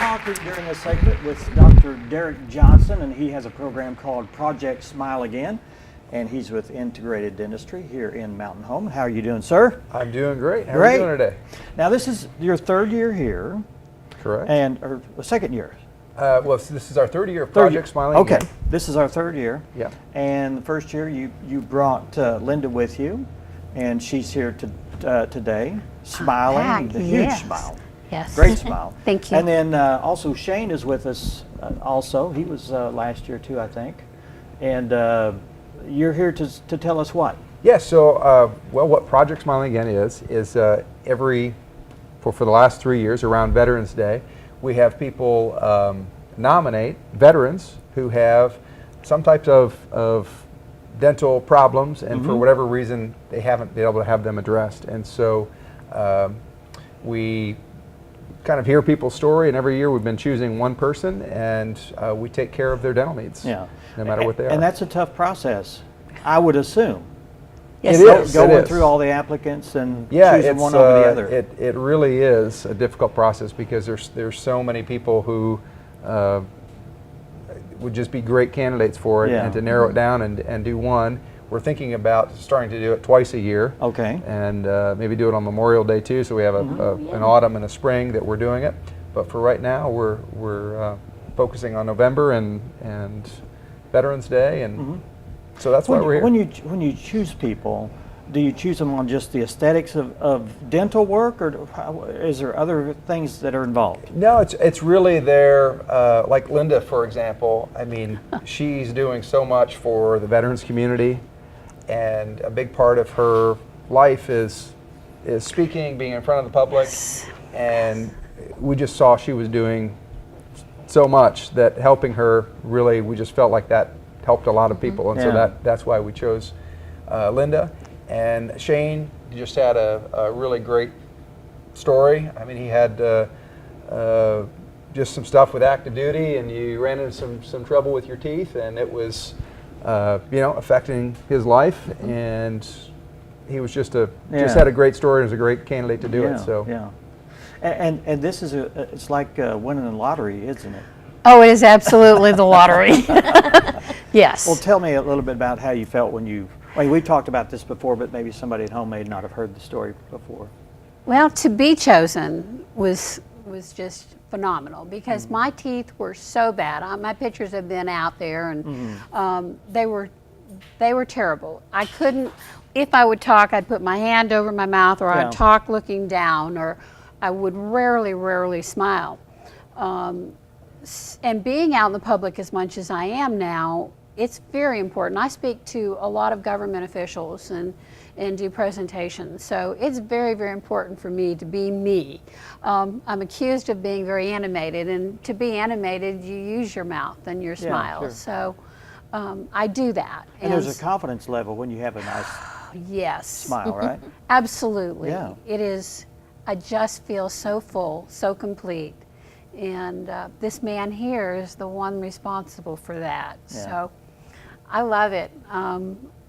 talk during this segment with Dr. Derrick Johnson, and he has a program called Project Smile Again, and he's with Integrated Dentistry here in Mountain Home. How are you doing, sir? I'm doing great. How are you doing today? Now, this is your third year here. Correct. Or the second year. Well, this is our third year of Project Smile Again. Okay, this is our third year. Yeah. And the first year you brought Linda with you, and she's here today, smiling, the huge smile. Yes. Great smile. Thank you. And then also Shane is with us also. He was last year too, I think. And you're here to tell us what? Yeah, so, well, what Project Smile Again is for the last 3 years around Veterans Day, we have people nominate veterans who have some types of dental problems, and for whatever reason they haven't been able to have them addressed. And so we kind of hear people's story, and every year we've been choosing one person, and we take care of their dental needs, no matter what they are. And that's a tough process, I would assume. Yes, it is. Going through all the applicants and yeah, choosing one over the other. It really is a difficult process because there's so many people who would just be great candidates for it, and to narrow it down and do one. We're thinking about starting to do it twice a year. Okay. And maybe do it on Memorial Day too. So we have an autumn and a spring that we're doing it. But for right now, we're focusing on November and Veterans Day, and so that's why we're here. When you choose people, do you choose them on just the aesthetics of dental work, or is there other things that are involved? No, it's really their, like Linda, for example. I mean, she's doing so much for the veterans community, and a big part of her life is speaking, being in front of the public, and we just saw she was doing so much that helping her, really, we just felt like that helped a lot of people, and so that's why we chose Linda. And Shane just had a really great story. I mean, he had just some stuff with active duty, and you ran into some trouble with your teeth, and it was affecting his life, and he was just had a great story and was a great candidate to do it. So and this is it's like winning the lottery, isn't it? Oh, it is absolutely the lottery. Yes. Well, tell me a little bit about how you felt when you. Well, we've talked about this before, but maybe somebody at home may not have heard the story before. Well, to be chosen was just phenomenal because my teeth were so bad. My pictures have been out there, and they were terrible. I couldn't. If I would talk, I'd put my hand over my mouth, or I'd talk looking down, or I would rarely smile. And being out in the public as much as I am now, it's very important. I speak to a lot of government officials and do presentations, so it's very important for me to be me. I'm accused of being very animated, and to be animated, you use your mouth and your smile. Sure. So I do that. And there's a confidence level when you have a nice smile, right? Absolutely. Yeah. It is. I just feel so full, so complete. And this man here is the one responsible for that. Yeah. So I love it.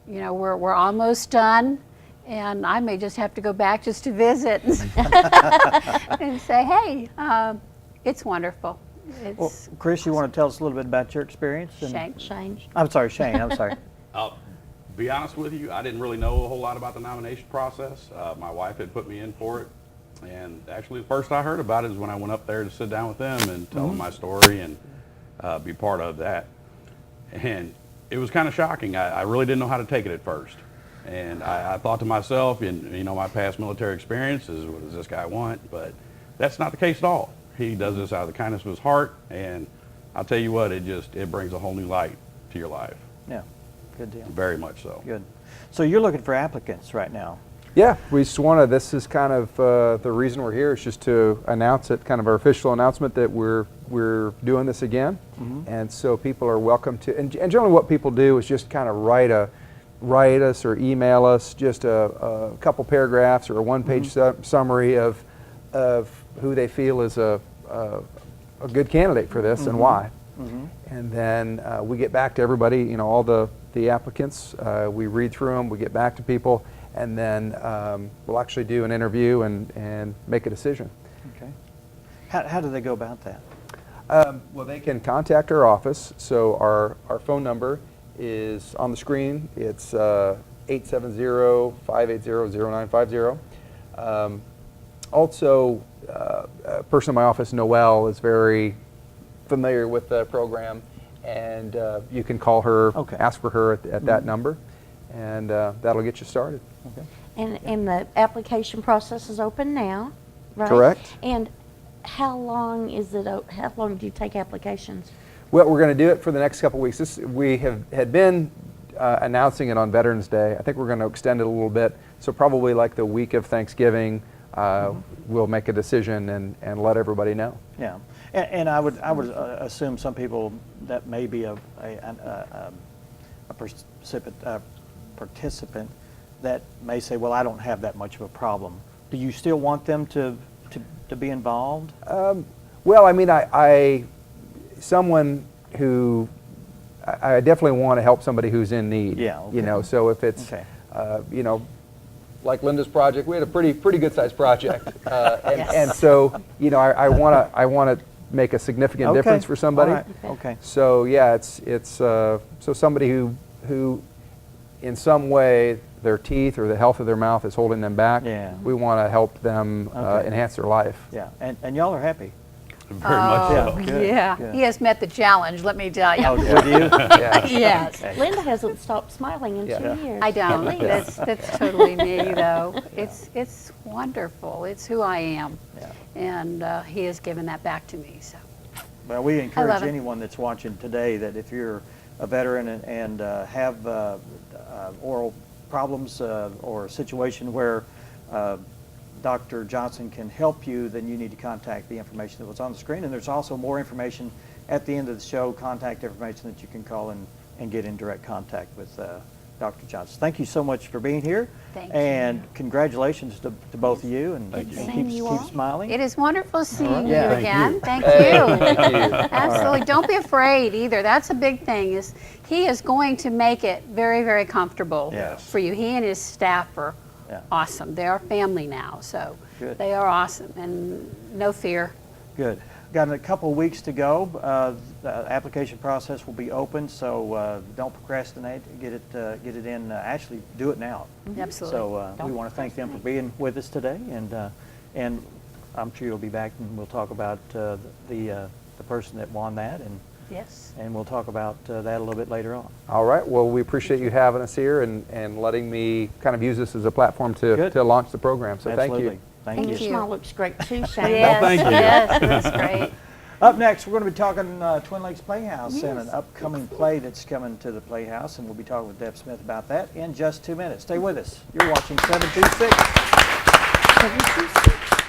We're almost done, and I may just have to go back just to visit and say, hey, it's wonderful. Well, Chris, you want to tell us a little bit about your experience? Shane. I'm sorry, Shane. I'm sorry. I'll be honest with you, I didn't really know a whole lot about the nomination process. My wife had put me in for it. And actually, the first I heard about it is when I went up there to sit down with them and tell them my story and be part of that. And it was kind of shocking. I really didn't know how to take it at first. And I thought to myself, my past military experiences, what does this guy want? But that's not the case at all. He does this out of the kindness of his heart, and I'll tell you what, it brings a whole new light to your life. Yeah, good deal. Very much so. Good. So you're looking for applicants right now. Yeah, we just this is kind of the reason we're here is just to announce it, kind of our official announcement that we're doing this again. And so people are welcome to, and generally what people do is just kind of write us or email us just a couple paragraphs or a one-page summary of who they feel is a good candidate for this and why. And then we get back to everybody, all the applicants, we read through them, we get back to people, and then we'll actually do an interview and make a decision. Okay. How do they go about that? Well, they can contact our office. So our phone number is on the screen. It's 870-580-0950. Also, a person in my office, Noelle, is very familiar with the program, and you can call her, Okay. ask for her at that number, and that'll get you started. Okay. And the application process is open now, right? Correct. And how long is it, how long do you take applications? Well, we're going to do it for the next couple weeks. We had been announcing it on Veterans Day. I think we're going to extend it a little bit. So probably like the week of Thanksgiving, we'll make a decision and let everybody know. Yeah, and I would assume some people that may be a participant that may say, well, I don't have that much of a problem. Do you still want them to be involved? Well, I mean, someone who I definitely want to help somebody who's in need. Yeah, okay. You know, so if it's Okay. you know, like Linda's project, we had a pretty good sized project, Yes. and so you know, I want to make a significant Okay. difference for somebody. All right. Okay. So yeah, it's so somebody who in some way their teeth or the health of their mouth is holding them back. Yeah. We want to help them Okay. enhance their life. Yeah, and y'all are happy. Very much so. Yeah. Good, Yeah, good. he has met the challenge, let me tell you. Oh, would you? Yeah. Yes. Okay. Linda hasn't stopped smiling in Yeah. 2 years. I don't. Please. That's totally me, though. It's wonderful. It's who I am, Yeah. and he has given that back to me. So Well, we encourage love it. anyone that's watching today that if you're a veteran and have oral problems or a situation where Dr. Johnson can help you, then you need to contact the information that was on the screen. And there's also more information at the end of the show, contact information that you can call and get in direct contact with Dr. Johnson. Thank you so much for being here. Thank and you. congratulations to both of you. And, Thank you. and Same keep, you keep all. smiling. it is wonderful seeing you Yeah. again. Thank Hey, you. thank you. Absolutely. Don't be afraid either. That's a big thing. Is he is going to make it very, very comfortable Yes. for you. He and his staff are Yeah. awesome. They are family now, so Good. they are awesome, and no fear. Good. Got a couple of weeks to go. The application process will be open, so don't procrastinate. Get it in. Actually, do it now. Absolutely. So we Don't want to thank them for being with us today, and I'm sure you'll be back and we'll talk about the person that won that, Yes. and we'll talk about that a little bit later on. All right. Well, we appreciate you having us here and letting me kind of use this as a platform Good. to launch the program. So Absolutely. thank you. Thank And you. your Thank you. smile looks great too, Shane. Yes. thank you. Yes, that's great. Up next, we're going to be talking Twin Lakes Playhouse and an Yes. upcoming play that's coming to the Playhouse, and we'll be talking with Deb Smith about that in just 2 minutes. Stay with us. You're watching 726. 726.